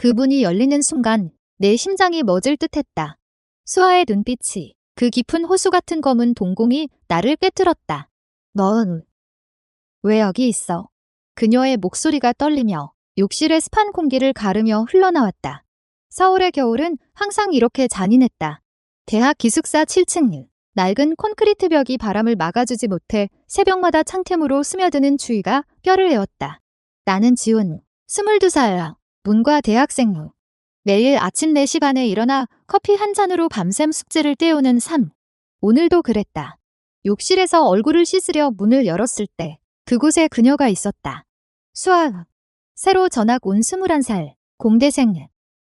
그 문이 열리는 순간 내 심장이 멎을 듯했다. 수아의 눈빛이 그 깊은 호수 같은 검은 동공이 나를 꿰뚫었다. 넌 왜 여기 있어? 그녀의 목소리가 떨리며 욕실의 습한 공기를 가르며 흘러나왔다. 서울의 겨울은 항상 이렇게 잔인했다. 대학 기숙사 7층 낡은 콘크리트 벽이 바람을 막아주지 못해 새벽마다 창틈으로 스며드는 추위가 뼈를 에웠다. 나는 지훈, 22살, 문과 대학생. 매일 아침 4시 반에 일어나 커피 한 잔으로 밤샘 숙제를 때우는 삶. 오늘도 그랬다. 욕실에서 얼굴을 씻으려 문을 열었을 때 그곳에 그녀가 있었다. 수아, 새로 전학 온 21살, 공대생.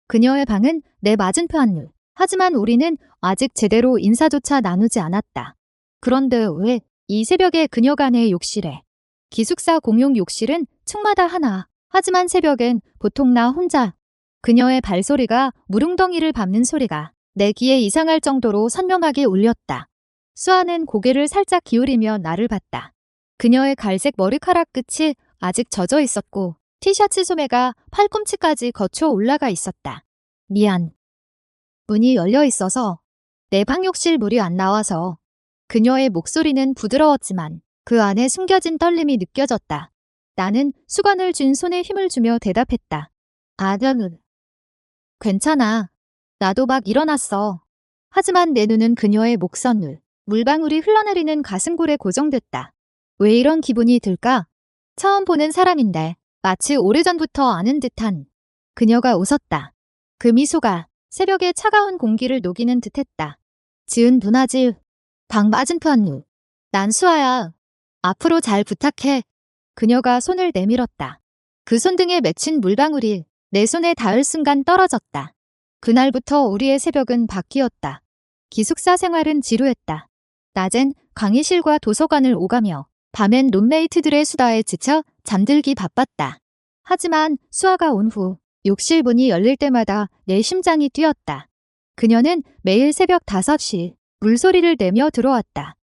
그녀의 방은 내 맞은편. 하지만 우리는 아직 제대로 인사조차 나누지 않았다. 그런데 왜 이 새벽에 그녀가 내 욕실에? 기숙사 공용 욕실은 층마다 하나. 하지만 새벽엔 보통 나 혼자. 그녀의 발소리가 무릉덩이를 밟는 소리가 내 귀에 이상할 정도로 선명하게 울렸다. 수아는 고개를 살짝 기울이며 나를 봤다. 그녀의 갈색 머리카락 끝이 아직 젖어 있었고 티셔츠 소매가 팔꿈치까지 거쳐 올라가 있었다. 미안. 문이 열려 있어서 내 방 욕실 물이 안 나와서. 그녀의 목소리는 부드러웠지만 그 안에 숨겨진 떨림이 느껴졌다. 나는 수건을 쥔 손에 힘을 주며 대답했다. 괜찮아. 나도 막 일어났어. 하지만 내 눈은 그녀의 목선을 물방울이 흘러내리는 가슴골에 고정됐다. 왜 이런 기분이 들까? 처음 보는 사람인데 마치 오래전부터 아는 듯한. 그녀가 웃었다. 그 미소가 새벽의 차가운 공기를 녹이는 듯했다. 지은 누나지. 방 맞은편. 난 수아야. 앞으로 잘 부탁해. 그녀가 손을 내밀었다. 그 손등에 맺힌 물방울이 내 손에 닿을 순간 떨어졌다. 그날부터 우리의 새벽은 바뀌었다. 기숙사 생활은 지루했다. 낮엔 강의실과 도서관을 오가며 밤엔 룸메이트들의 수다에 지쳐 잠들기 바빴다. 하지만 수아가 온 후 욕실 문이 열릴 때마다 내 심장이 뛰었다. 그녀는 매일 새벽 5시 물소리를 내며 들어왔다.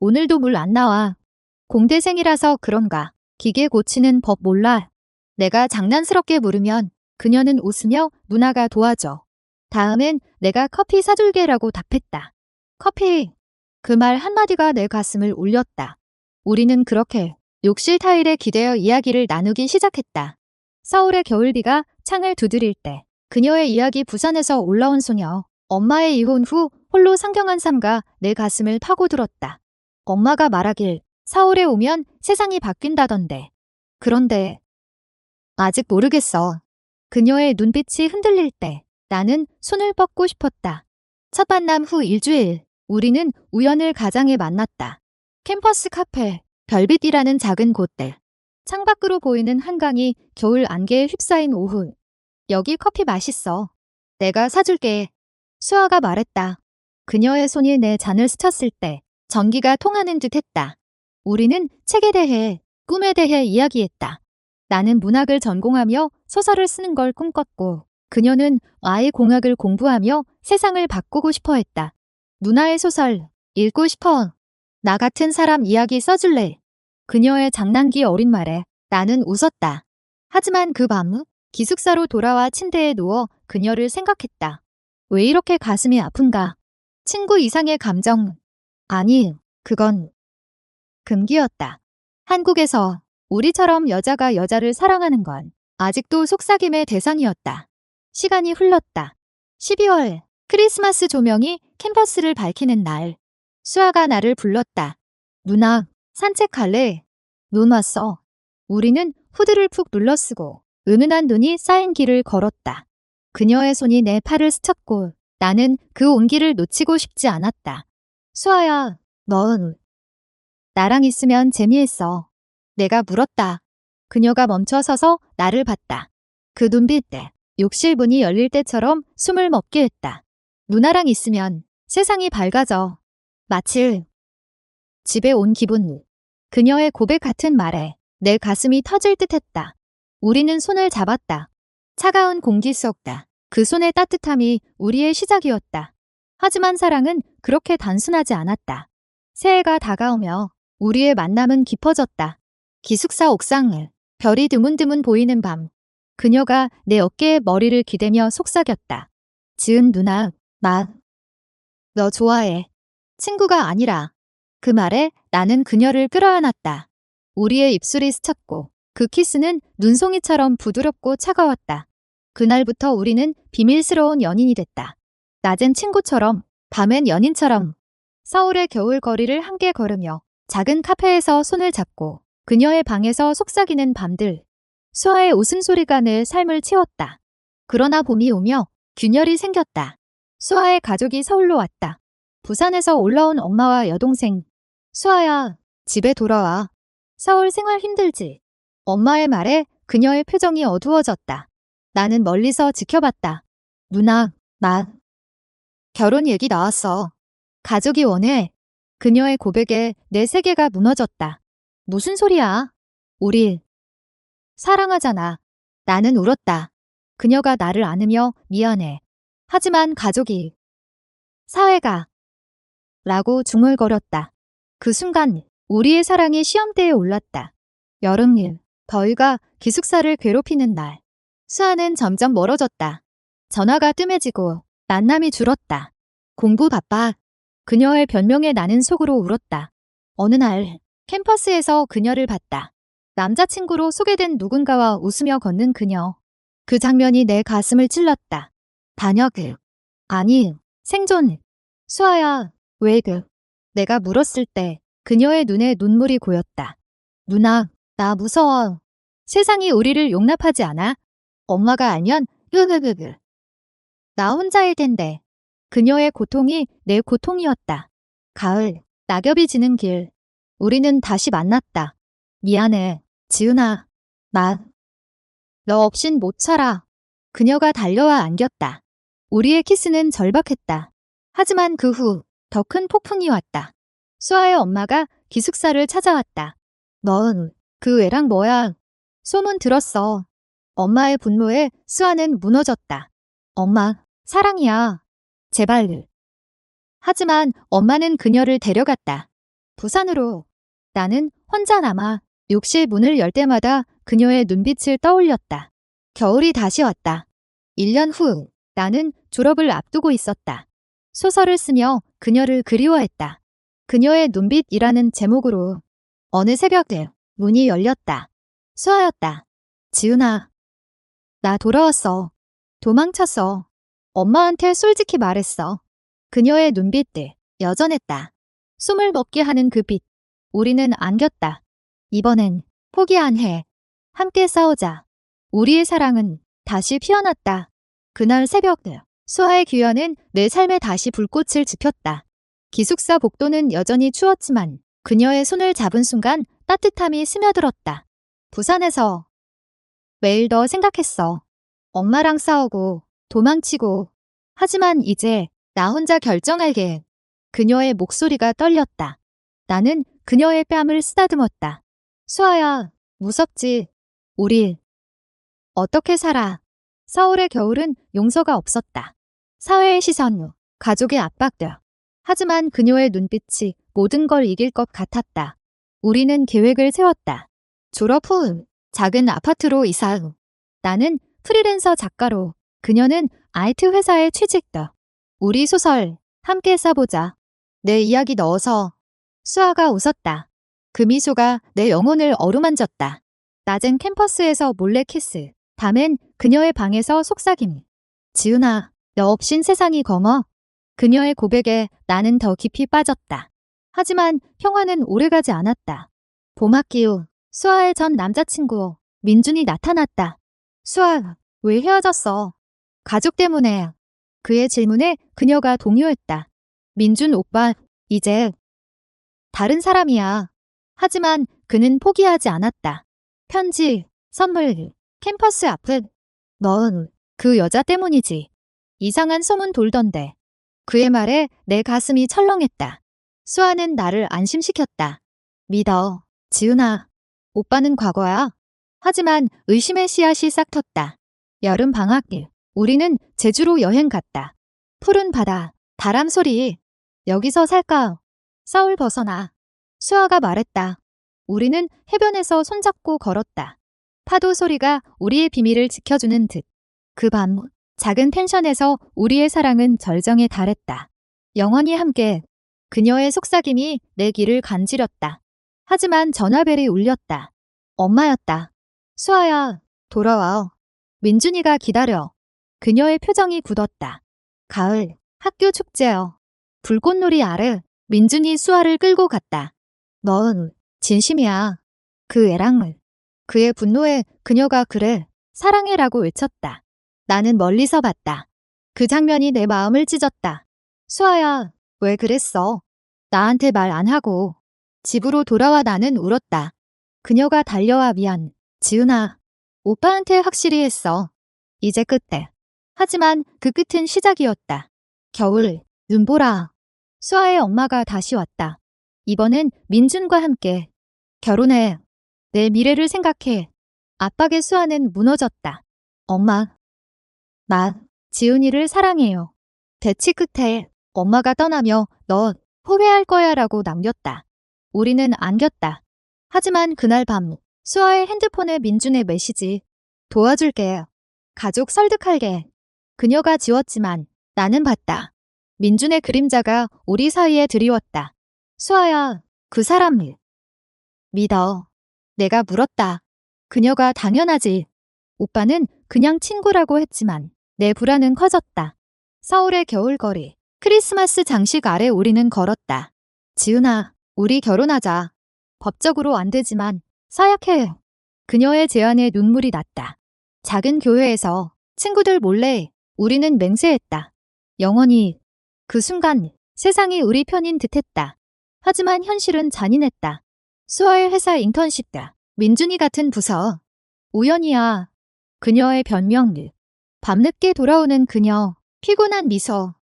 오늘도 물 안 나와. 공대생이라서 그런가. 기계 고치는 법 몰라. 내가 장난스럽게 물으면 그녀는 웃으며 누나가 도와줘. 다음엔 내가 커피 사줄게라고 답했다. 커피. 그 말 한마디가 내 가슴을 울렸다. 우리는 그렇게 욕실 타일에 기대어 이야기를 나누기 시작했다. 서울의 겨울비가 창을 두드릴 때 그녀의 이야기 부산에서 올라온 소녀. 엄마의 이혼 후 홀로 상경한 삶과 내 가슴을 파고들었다. 엄마가 말하길 서울에 오면 세상이 바뀐다던데. 그런데 아직 모르겠어. 그녀의 눈빛이 흔들릴 때 나는 손을 뻗고 싶었다. 첫 만남 후 일주일 우리는 우연을 가장에 만났다. 캠퍼스 카페, 별빛이라는 작은 곳들. 창밖으로 보이는 한강이 겨울 안개에 휩싸인 오후. 여기 커피 맛있어. 내가 사줄게. 수아가 말했다. 그녀의 손이 내 잔을 스쳤을 때 전기가 통하는 듯 했다. 우리는 책에 대해, 꿈에 대해 이야기했다. 나는 문학을 전공하며 소설을 쓰는 걸 꿈꿨고 그녀는 아이 공학을 공부하며 세상을 바꾸고 싶어 했다. 누나의 소설 읽고 싶어. 나 같은 사람 이야기 써줄래. 그녀의 장난기 어린 말에 나는 웃었다. 하지만 그 밤 기숙사로 돌아와 침대에 누워 그녀를 생각했다. 왜 이렇게 가슴이 아픈가? 친구 이상의 감정. 아니, 그건 금기였다. 한국에서 우리처럼 여자가 여자를 사랑하는 건 아직도 속삭임의 대상이었다. 시간이 흘렀다. 12월 크리스마스 조명이 캠퍼스를 밝히는 날. 수아가 나를 불렀다. 누나, 산책 갈래? 눈 왔어. 우리는 후드를 푹 눌러쓰고 은은한 눈이 쌓인 길을 걸었다. 그녀의 손이 내 팔을 스쳤고 나는 그 온기를 놓치고 싶지 않았다. 수아야, 넌 나랑 있으면 재미있어. 내가 물었다. 그녀가 멈춰서서 나를 봤다. 그 눈빛에 욕실 문이 열릴 때처럼 숨을 멎게 했다. 누나랑 있으면 세상이 밝아져. 마치 집에 온 기분. 그녀의 고백 같은 말에 내 가슴이 터질 듯했다. 우리는 손을 잡았다. 차가운 공기 속다. 그 손의 따뜻함이 우리의 시작이었다. 하지만 사랑은 그렇게 단순하지 않았다. 새해가 다가오며 우리의 만남은 깊어졌다. 기숙사 옥상을 별이 드문드문 보이는 밤. 그녀가 내 어깨에 머리를 기대며 속삭였다. 지은 누나, 너 좋아해. 친구가 아니라. 그 말에 나는 그녀를 끌어안았다. 우리의 입술이 스쳤고 그 키스는 눈송이처럼 부드럽고 차가웠다. 그날부터 우리는 비밀스러운 연인이 됐다. 낮엔 친구처럼, 밤엔 연인처럼. 서울의 겨울 거리를 함께 걸으며 작은 카페에서 손을 잡고 그녀의 방에서 속삭이는 밤들. 수아의 웃음소리가 내 삶을 채웠다. 그러나 봄이 오며 균열이 생겼다. 수아의 가족이 서울로 왔다. 부산에서 올라온 엄마와 여동생. 수아야, 집에 돌아와. 서울 생활 힘들지? 엄마의 말에 그녀의 표정이 어두워졌다. 나는 멀리서 지켜봤다. 누나, 결혼 얘기 나왔어. 가족이 원해. 그녀의 고백에 내 세계가 무너졌다. 무슨 소리야? 우리 사랑하잖아. 나는 울었다. 그녀가 나를 안으며 미안해. 하지만 가족이, 사회가, 라고 중얼거렸다. 그 순간 우리의 사랑이 시험대에 올랐다. 여름일, 더위가 기숙사를 괴롭히는 날. 수아는 점점 멀어졌다. 전화가 뜸해지고 만남이 줄었다. 공부 바빠. 그녀의 변명에 나는 속으로 울었다. 어느 날 캠퍼스에서 그녀를 봤다. 남자친구로 소개된 누군가와 웃으며 걷는 그녀. 그 장면이 내 가슴을 찔렀다. 단역을. 아니, 생존. 수아야, 왜 내가 물었을 때 그녀의 눈에 눈물이 고였다. 누나, 나 무서워. 세상이 우리를 용납하지 않아. 엄마가 알면 나 혼자일 텐데. 그녀의 고통이 내 고통이었다. 가을, 낙엽이 지는 길. 우리는 다시 만났다. 미안해, 지은아. 너 없인 못 살아. 그녀가 달려와 안겼다. 우리의 키스는 절박했다. 하지만 그 후 더 큰 폭풍이 왔다. 수아의 엄마가 기숙사를 찾아왔다. 넌 그 애랑 뭐야? 소문 들었어. 엄마의 분노에 수아는 무너졌다. 엄마, 사랑이야. 제발. 하지만 엄마는 그녀를 데려갔다. 부산으로. 나는 혼자 남아 욕실 문을 열 때마다 그녀의 눈빛을 떠올렸다. 겨울이 다시 왔다. 1년 후 나는 졸업을 앞두고 있었다. 소설을 쓰며 그녀를 그리워했다. 그녀의 눈빛이라는 제목으로. 어느 새벽에 문이 열렸다. 수아였다. 지은아. 나 돌아왔어. 도망쳤어. 엄마한테 솔직히 말했어. 그녀의 눈빛들 여전했다. 숨을 먹게 하는 그 빛. 우리는 안겼다. 이번엔 포기 안 해. 함께 싸우자. 우리의 사랑은 다시 피어났다. 그날 새벽 수아의 귀환은 내 삶에 다시 불꽃을 지폈다. 기숙사 복도는 여전히 추웠지만 그녀의 손을 잡은 순간 따뜻함이 스며들었다. 부산에서 매일 더 생각했어. 엄마랑 싸우고 도망치고. 하지만 이제 나 혼자 결정할게. 그녀의 목소리가 떨렸다. 나는 그녀의 뺨을 쓰다듬었다. 수아야, 무섭지? 우리 어떻게 살아? 서울의 겨울은 용서가 없었다. 사회의 시선, 가족의 압박들. 하지만 그녀의 눈빛이 모든 걸 이길 것 같았다. 우리는 계획을 세웠다. 졸업 후 작은 아파트로 이사 후. 나는 프리랜서 작가로, 그녀는 IT 회사에 취직다. 우리 소설 함께 써보자. 내 이야기 넣어서. 수아가 웃었다. 그 미소가 내 영혼을 어루만졌다. 낮엔 캠퍼스에서 몰래 키스, 밤엔 그녀의 방에서 속삭임. 지은아, 너 없인 세상이 검어. 그녀의 고백에 나는 더 깊이 빠졌다. 하지만 평화는 오래가지 않았다. 봄학기 후 수아의 전 남자친구 민준이 나타났다. 수아, 왜 헤어졌어? 가족 때문에. 그의 질문에 그녀가 동요했다. 민준 오빠, 이제 다른 사람이야. 하지만 그는 포기하지 않았다. 편지, 선물, 캠퍼스 앞은. 넌 그 여자 때문이지. 이상한 소문 돌던데. 그의 말에 내 가슴이 철렁했다. 수아는 나를 안심시켰다. 믿어, 지은아. 오빠는 과거야. 하지만 의심의 씨앗이 싹 텄다. 여름 방학길, 우리는 제주로 여행 갔다. 푸른 바다, 바람 소리. 여기서 살까? 서울 벗어나. 수아가 말했다. 우리는 해변에서 손잡고 걸었다. 파도 소리가 우리의 비밀을 지켜주는 듯. 그 밤, 작은 펜션에서 우리의 사랑은 절정에 달했다. 영원히 함께. 그녀의 속삭임이 내 귀를 간지렸다. 하지만 전화벨이 울렸다. 엄마였다. 수아야, 돌아와. 민준이가 기다려. 그녀의 표정이 굳었다. 가을, 학교 축제여. 불꽃놀이 아래 민준이 수아를 끌고 갔다. 넌 진심이야. 그 애랑을. 그의 분노에 그녀가 그래, 사랑해라고 외쳤다. 나는 멀리서 봤다. 그 장면이 내 마음을 찢었다. 수아야, 왜 그랬어? 나한테 말 안 하고. 집으로 돌아와 나는 울었다. 그녀가 달려와 미안. 지은아, 오빠한테 확실히 했어. 이제 끝에. 하지만 그 끝은 시작이었다. 겨울, 눈보라. 수아의 엄마가 다시 왔다. 이번엔 민준과 함께. 결혼해. 내 미래를 생각해. 압박에 수아는 무너졌다. 엄마. 나, 지은이를 사랑해요. 대치 끝에 엄마가 떠나며 너 후회할 거야 라고 남겼다. 우리는 안겼다. 하지만 그날 밤 수아의 핸드폰에 민준의 메시지. 도와줄게. 가족 설득할게. 그녀가 지웠지만 나는 봤다. 민준의 그림자가 우리 사이에 드리웠다. 수아야, 그 사람을 믿어. 내가 물었다. 그녀가 당연하지. 오빠는 그냥 친구라고 했지만 내 불안은 커졌다. 서울의 겨울거리, 크리스마스 장식 아래 우리는 걸었다. 지은아, 우리 결혼하자. 법적으로 안 되지만 사약해. 그녀의 제안에 눈물이 났다. 작은 교회에서 친구들 몰래 우리는 맹세했다. 영원히. 그 순간 세상이 우리 편인 듯했다. 하지만 현실은 잔인했다. 수아의 회사 인턴십다. 민준이 같은 부서. 우연이야. 그녀의 변명들. 밤늦게 돌아오는 그녀. 피곤한 미소.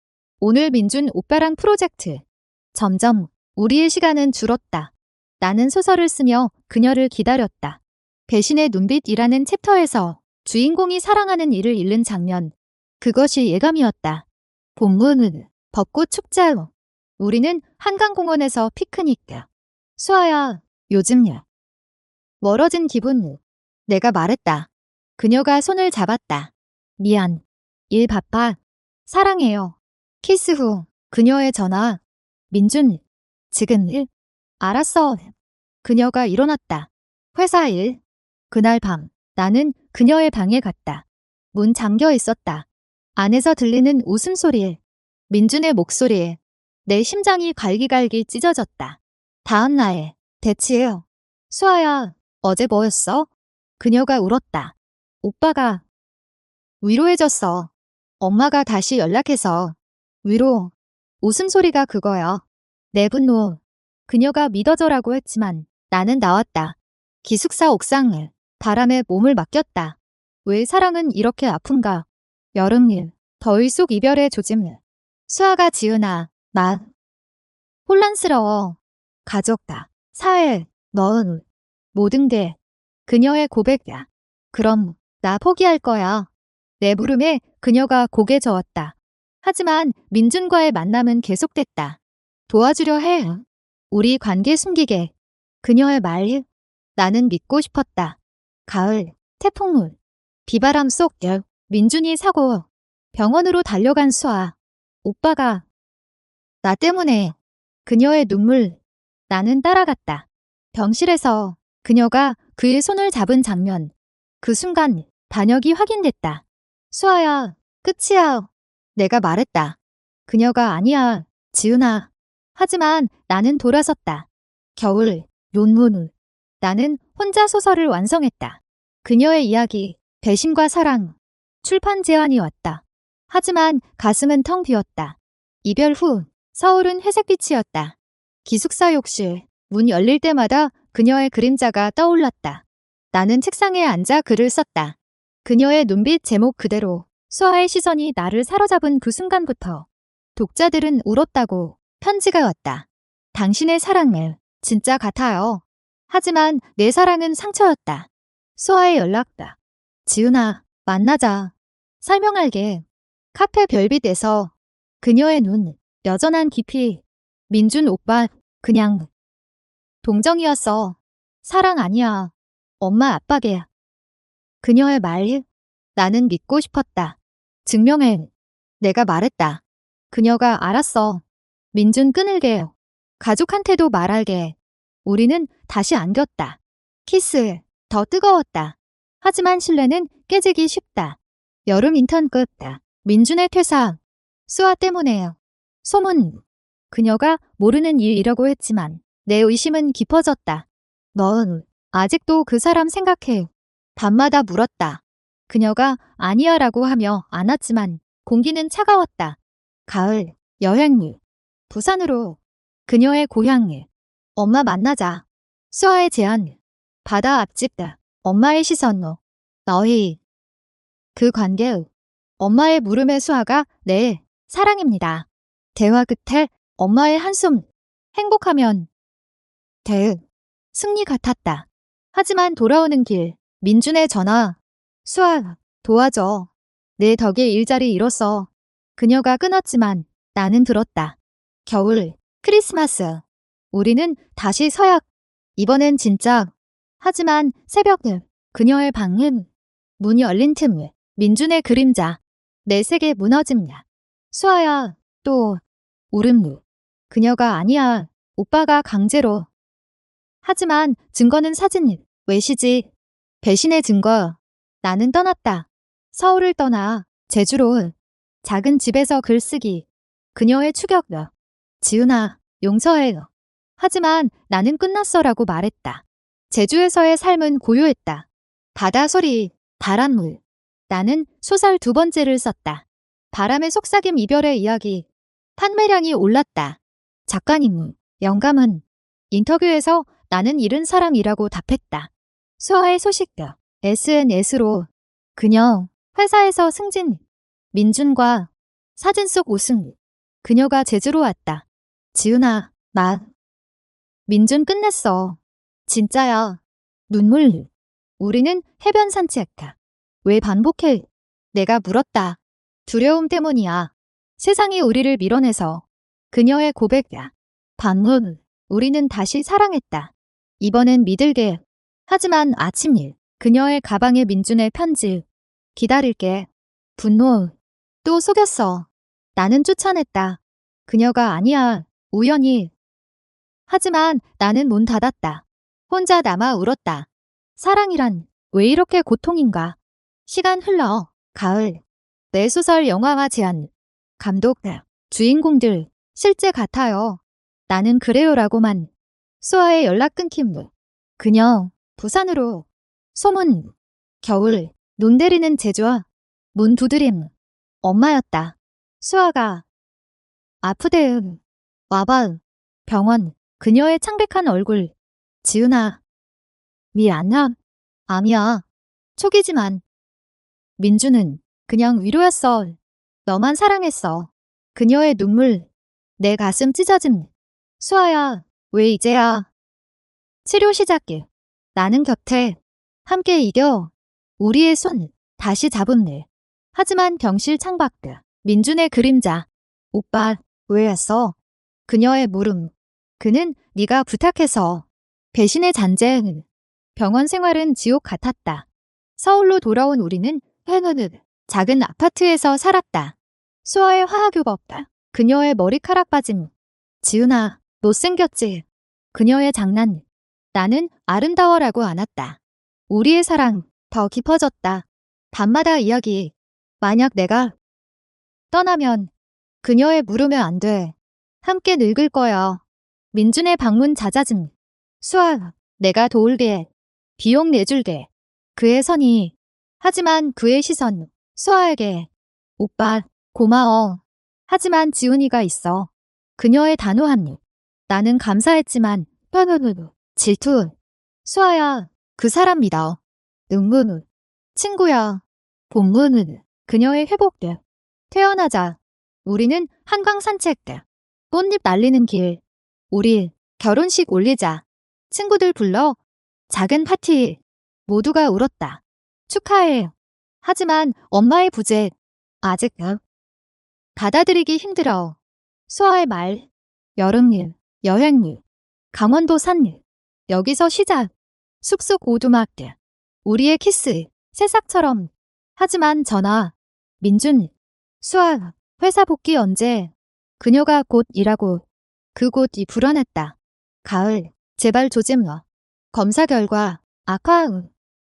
오늘 민준 오빠랑 프로젝트. 점점 우리의 시간은 줄었다. 나는 소설을 쓰며 그녀를 기다렸다. 배신의 눈빛이라는 챕터에서 주인공이 사랑하는 이를 잃는 장면. 그것이 예감이었다. 본문은 벚꽃 축제 후. 우리는 한강공원에서 피크닉. 수아야, 요즘요. 멀어진 기분. 내가 말했다. 그녀가 손을 잡았다. 미안. 일 바빠. 사랑해요. 키스 후 그녀의 전화. 민준, 지금 일? 알았어. 그녀가 일어났다. 회사 일. 그날 밤 나는 그녀의 방에 갔다. 문 잠겨 있었다. 안에서 들리는 웃음소리에 민준의 목소리에 내 심장이 갈기갈기 찢어졌다. 다음 날 대치해요. 수아야, 어제 뭐였어? 그녀가 울었다. 오빠가 위로해줬어. 엄마가 다시 연락해서 위로. 웃음소리가 그거야. 내 분노. 그녀가 믿어줘라고 했지만 나는 나왔다. 기숙사 옥상을 바람에 몸을 맡겼다. 왜 사랑은 이렇게 아픈가? 여름일, 더위 속 이별의 조짐. 수아가 지은아, 나 혼란스러워. 가족다. 사회, 넌 모든 게 그녀의 고백이야. 그럼 나 포기할 거야. 내 물음에 그녀가 고개 저었다. 하지만 민준과의 만남은 계속됐다. 도와주려 해. 우리 관계 숨기게. 그녀의 말. 나는 믿고 싶었다. 가을, 태풍물, 비바람 속 민준이 사고. 병원으로 달려간 수아. 오빠가 나 때문에. 그녀의 눈물. 나는 따라갔다. 병실에서 그녀가 그의 손을 잡은 장면. 그 순간 반역이 확인됐다. 수아야, 끝이야. 내가 말했다. 그녀가 아니야, 지은아. 하지만 나는 돌아섰다. 겨울, 논문. 나는 혼자 소설을 완성했다. 그녀의 이야기, 배신과 사랑. 출판 제안이 왔다. 하지만 가슴은 텅 비었다. 이별 후 서울은 회색빛이었다. 기숙사 욕실, 문 열릴 때마다 그녀의 그림자가 떠올랐다. 나는 책상에 앉아 글을 썼다. 그녀의 눈빛 제목 그대로. 수아의 시선이 나를 사로잡은 그 순간부터 독자들은 울었다고 편지가 왔다. 당신의 사랑을 진짜 같아요. 하지만 내 사랑은 상처였다. 수아의 연락다. 지은아, 만나자. 설명할게. 카페 별빛에서 그녀의 눈, 여전한 깊이. 민준 오빠, 그냥 동정이었어. 사랑 아니야. 엄마 압박이야. 그녀의 말. 나는 믿고 싶었다. 증명해. 내가 말했다. 그녀가 알았어. 민준 끊을게. 가족한테도 말할게. 우리는 다시 안겼다. 키스. 더 뜨거웠다. 하지만 신뢰는 깨지기 쉽다. 여름 인턴 끝. 민준의 퇴사. 수아 때문에요. 소문. 그녀가 모르는 일이라고 했지만 내 의심은 깊어졌다. 넌 아직도 그 사람 생각해. 밤마다 물었다. 그녀가 아니야라고 하며 안았지만 공기는 차가웠다. 가을, 여행, 부산으로. 그녀의 고향. 엄마 만나자. 수아의 제안. 바다 앞집. 엄마의 시선. 너희. 그 관계. 엄마의 물음에 수아가 네, 사랑입니다. 대화 끝에 엄마의 한숨. 행복하면 승리 같았다. 하지만 돌아오는 길. 민준의 전화. 수아, 도와줘. 내 덕에 일자리 잃었어. 그녀가 끊었지만 나는 들었다. 겨울, 크리스마스. 우리는 다시 서약. 이번엔 진짜. 하지만 새벽. 그녀의 방은 문이 열린 틈. 민준의 그림자. 내 세계 무너짐냐. 수아야, 또 울음. 그녀가 아니야. 오빠가 강제로. 하지만 증거는 사진. 외시지. 배신의 증거. 나는 떠났다. 서울을 떠나 제주로. 작은 집에서 글쓰기. 그녀의 추격. 지은아, 용서해. 하지만 나는 끝났어라고 말했다. 제주에서의 삶은 고요했다. 바다 소리, 바람물. 나는 소설 2번째를 썼다. 바람의 속삭임 이별의 이야기. 판매량이 올랐다. 작가님, 영감은 인터뷰에서 나는 잃은 사람이라고 답했다. 수아의 소식. SNS로. 그녀, 회사에서 승진. 민준과 사진 속 웃음. 그녀가 제주로 왔다. 지은아, 나. 민준 끝냈어. 진짜야. 눈물. 우리는 해변 산책. 왜 반복해? 내가 물었다. 두려움 때문이야. 세상이 우리를 밀어내서. 그녀의 고백이야. 반문. 우리는 다시 사랑했다. 이번엔 믿을게. 하지만 아침 일. 그녀의 가방에 민준의 편지. 기다릴게. 분노. 또 속였어. 나는 쫓아냈다. 그녀가 아니야. 우연히. 하지만 나는 문 닫았다. 혼자 남아 울었다. 사랑이란 왜 이렇게 고통인가? 시간 흘러. 가을. 내 소설 영화화 제안. 감독. 주인공들. 실제 같아요. 나는 그래요라고만. 수아의 연락 끊김. 그녀. 부산으로. 소문. 겨울. 눈 내리는 제주와 문 두드림. 엄마였다. 수아가 아프대. 와봐. 병원. 그녀의 창백한 얼굴. 지은아. 미안해. 암이야. 초기지만. 민주는 그냥 위로였어. 너만 사랑했어. 그녀의 눈물. 내 가슴 찢어짐. 수아야. 왜 이제야. 치료 시작해. 나는 곁에. 함께 이겨. 우리의 손. 다시 잡음내. 하지만 병실 창밖. 민준의 그림자. 오빠. 왜 왔어? 그녀의 물음. 그는 네가 부탁해서. 배신의 잔재. 병원 생활은 지옥 같았다. 서울로 돌아온 우리는 작은 아파트에서 살았다. 수아의 화학유법. 그녀의 머리카락 빠짐. 지은아, 못생겼지. 그녀의 장난. 나는 아름다워라고 안았다. 우리의 사랑 더 깊어졌다. 밤마다 이야기. 만약 내가 떠나면 그녀의 물으면 안 돼. 함께 늙을 거야. 민준의 방문 잦아짐. 수아, 내가 도울게. 비용 내줄게. 그의 선이. 하지만 그의 시선. 수아에게. 오빠, 고마워. 하지만 지훈이가 있어. 그녀의 단호함. 나는 감사했지만 질투. 수아야, 그 사람 믿어. 은근. 친구야. 본문. 그녀의 회복. 태어나자. 우리는 한강 산책. 꽃잎 날리는 길. 우리 결혼식 올리자. 친구들 불러. 작은 파티. 모두가 울었다. 축하해. 하지만 엄마의 부재. 아직 받아들이기 힘들어. 수아의 말. 여름일. 여행일. 강원도 산일. 여기서 시작. 숲속 오두막. 우리의 키스. 새싹처럼. 하지만 전화. 민준. 수아. 회사 복귀 언제? 그녀가 곧 일하고. 그 곧이 불안했다. 가을. 제발 조짐 너. 검사 결과. 악화.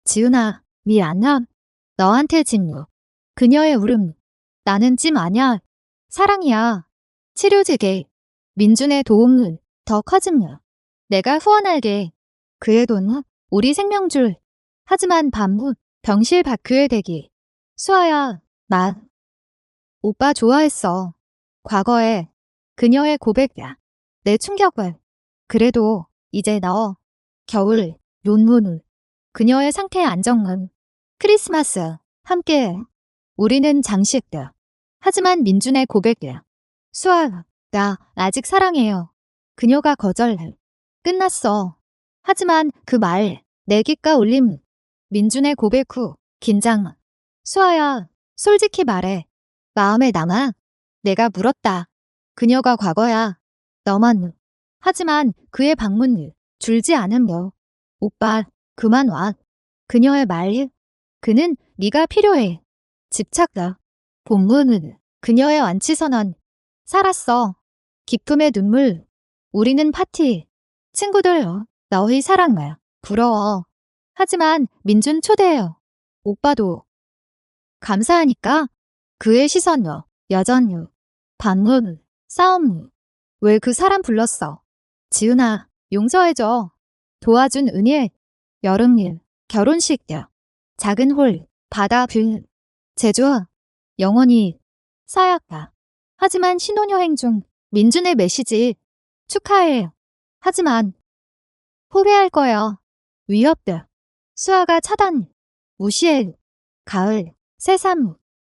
지은아. 미안함. 너한테 진무. 그녀의 울음. 나는 찜 아냐. 사랑이야. 치료 재개. 민준의 도움은 더 커짐. 내가 후원할게. 그의 돈. 우리 생명줄. 하지만 반부. 병실 바퀴에 대기. 수아야. 나. 오빠 좋아했어. 과거에. 그녀의 고백이야. 내 충격을. 그래도 이제 너. 겨울. 논문. 그녀의 상태 안정은. 크리스마스. 함께. 우리는 장식들. 하지만 민준의 고백이야. 수아. 나 아직 사랑해요. 그녀가 거절해. 끝났어. 하지만 그 말. 내 귓가 울림. 민준의 고백 후. 긴장. 수아야. 솔직히 말해. 마음에 남아. 내가 물었다. 그녀가 과거야. 너만. 하지만 그의 방문 줄지 않으며. 오빠, 그만 와. 그녀의 말. 그는 네가 필요해. 집착다. 본문은 그녀의 완치 선언. 살았어. 기쁨의 눈물. 우리는 파티. 친구들, 너희 사랑을. 부러워. 하지만 민준 초대해요. 오빠도. 감사하니까. 그의 시선, 여전, 반문, 싸움. 왜 그 사람 불렀어? 지은아, 용서해줘. 도와준 은혜. 여름일, 결혼식, 작은 홀, 바다 뷰. 제주, 영원히. 사약다. 하지만 신혼여행 중 민준의 메시지. 축하해. 하지만 후회할 거야. 위협돼. 수아가 차단. 무시해. 가을. 새삼.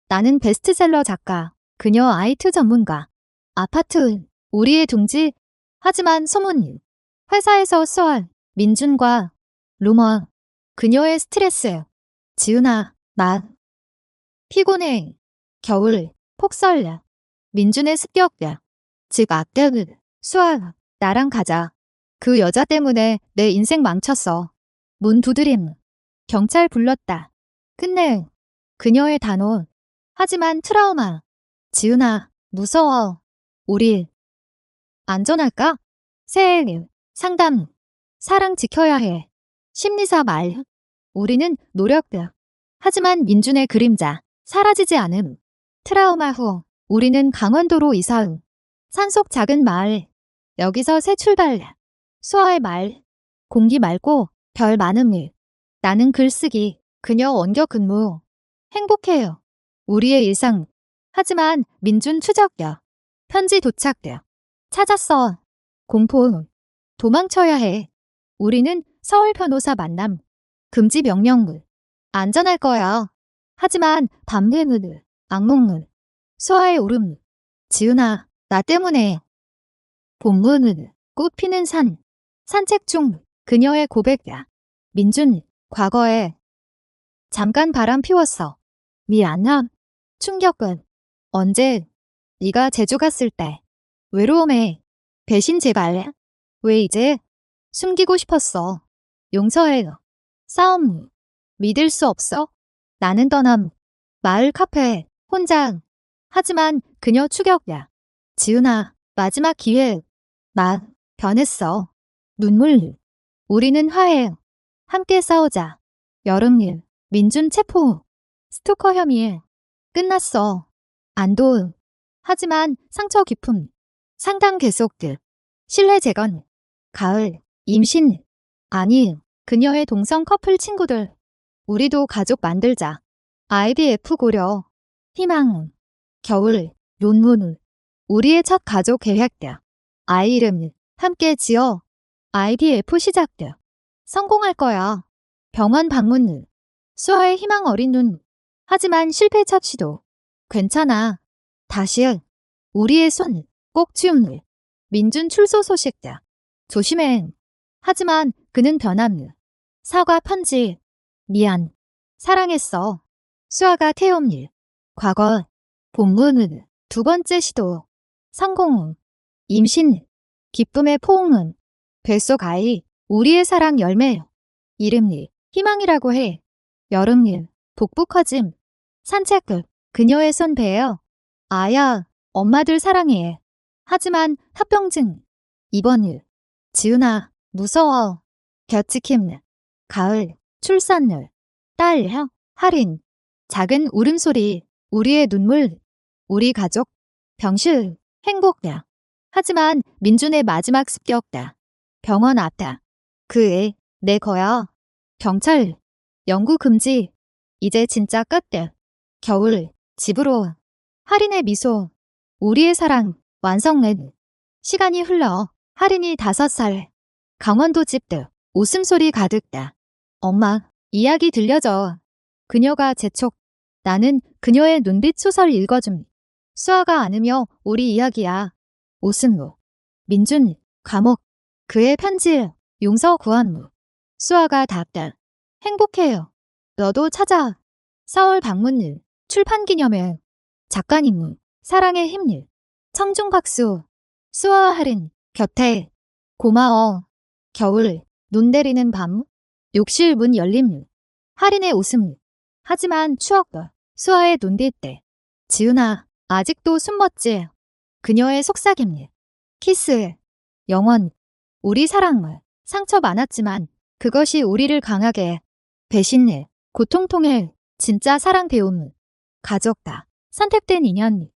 나는 베스트셀러 작가. 그녀 IT 전문가. 아파트. 우리의 둥지. 하지만 소문. 회사에서 수아. 민준과 루머. 그녀의 스트레스. 지은아. 나. 피곤해. 겨울. 폭설. 민준의 습격. 즉 악대. 수아. 나랑 가자. 그 여자 때문에 내 인생 망쳤어. 문 두드림. 경찰 불렀다. 끝내. 그녀의 단호. 하지만 트라우마. 지은아, 무서워. 우리 안전할까? 새해 상담. 사랑 지켜야 해. 심리사 말. 우리는 노력돼. 하지만 민준의 그림자. 사라지지 않음. 트라우마 후. 우리는 강원도로 이사음. 산속 작은 마을. 여기서 새 출발. 수아의 말. 공기 맑고 별 많음 일. 나는 글쓰기. 그녀 원격 근무. 행복해요. 우리의 일상. 하지만 민준 추적이야. 편지 도착돼. 찾았어. 공포. 도망쳐야 해. 우리는 서울 변호사 만남. 금지 명령문. 안전할 거야. 하지만 밤새는 악몽은. 수아의 울음. 지은아, 나 때문에. 본문은 꽃 피는 산. 산책 중 그녀의 고백이야. 민준, 과거에. 잠깐 바람 피웠어. 미안함. 충격은. 언제? 네가 제주 갔을 때. 외로움에. 배신 제발. 왜 이제? 숨기고 싶었어. 용서해요. 싸움. 믿을 수 없어? 나는 떠남. 마을 카페. 혼자. 하지만 그녀 추격이야. 지은아, 마지막 기회. 나 변했어. 눈물. 우리는 화해. 함께 싸우자. 여름일. 민준 체포. 스토커 혐의. 끝났어. 안도. 하지만 상처 깊음. 상담 계속들. 신뢰 재건. 가을. 임신. 아니. 그녀의 동성 커플 친구들. 우리도 가족 만들자. IVF 고려. 희망. 겨울. 논문. 우리의 첫 가족 계획들. 아이 이름 함께 지어. IVF 시작들. 성공할 거야. 병원 방문. 수아의 희망 어린 눈. 하지만 실패 첫 시도. 괜찮아. 다시. 우리의 손. 꼭 쥐음. 민준 출소 소식들. 조심해. 하지만 그는 변함. 사과 편지. 미안. 사랑했어. 수아가 태움 일. 과거. 본문은 두 번째 시도. 성공. 임신. 기쁨의 포옹은. 뱃속 아이. 우리의 사랑 열매. 이름일. 희망이라고 해. 여름일. 복부 커짐. 산책을. 그녀의 손 베어. 아야, 엄마들 사랑해. 하지만 합병증. 입원 일. 지훈아, 무서워. 겨치킴. 가을. 출산율. 딸, 할인. 작은 울음소리. 우리의 눈물. 우리 가족. 병실. 행복이야. 하지만 민준의 마지막 습격다. 병원 앞다. 그 애, 내 거야. 경찰. 연구 금지. 이제 진짜 끝들. 겨울. 집으로. 할인의 미소. 우리의 사랑. 완성은. 시간이 흘러. 할인이 5살. 강원도 집들. 웃음소리 가득다. 엄마, 이야기 들려줘. 그녀가 재촉. 나는 그녀의 눈빛 소설 읽어줌. 수아가 안으며 우리 이야기야. 오승우. 민준. 감옥. 그의 편지. 용서 구한무. 수아가 답다. 행복해요. 너도 찾아. 서울 방문일. 출판기념회. 작가님무. 사랑의 힘일. 청중박수. 수아와 할인. 곁에. 고마워. 겨울. 눈 내리는 밤. 욕실 문 열림. 할인의 웃음. 하지만 추억도. 수아의 눈빛대. 지훈아, 아직도 숨먹지. 그녀의 속삭임. 키스. 영원. 우리 사랑을. 상처 많았지만 그것이 우리를 강하게. 배신일. 고통통일. 진짜 사랑 배움. 가족다. 선택된 인연.